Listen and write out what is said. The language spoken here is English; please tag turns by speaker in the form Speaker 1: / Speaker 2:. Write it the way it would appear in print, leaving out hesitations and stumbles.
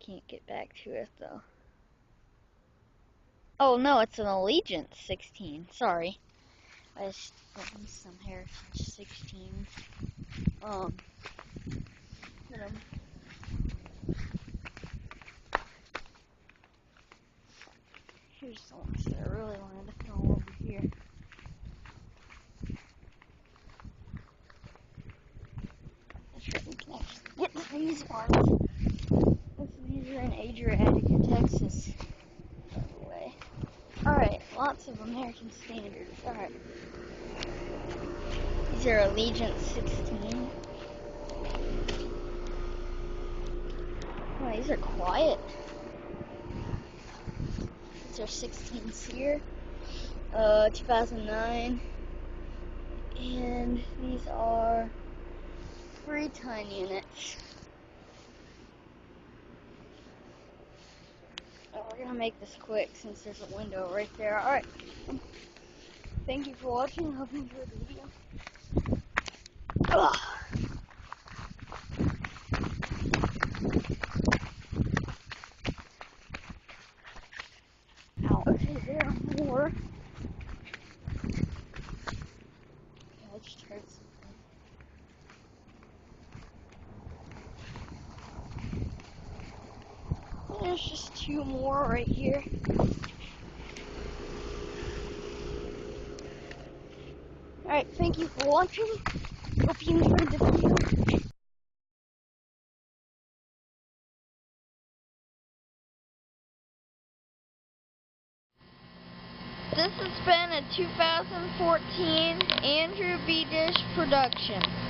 Speaker 1: can't get back to it though. Oh no, it's an Allegents 16. Sorry. I just got some Heritage 16. Here's the ones that I really wanted to film over here. I'm sure we can actually get to these ones. These are in Adreatica, Texas. By the way. Alright, lots of American standards. Alright. These are Allegents 16. Oh, these are quiet. These are 16s here. 2009. And these are 3-ton units. Oh, we're gonna make this quick since there's a window right there. Alright. Thank you for watching. I hope you enjoyed the video. Ugh. Ow. Okay, there are more. I just heard something. There's just 2 more right here. Alright, thank you for watching. Hope you enjoyed the video. This has been a 2014 Andrew B. Dish production.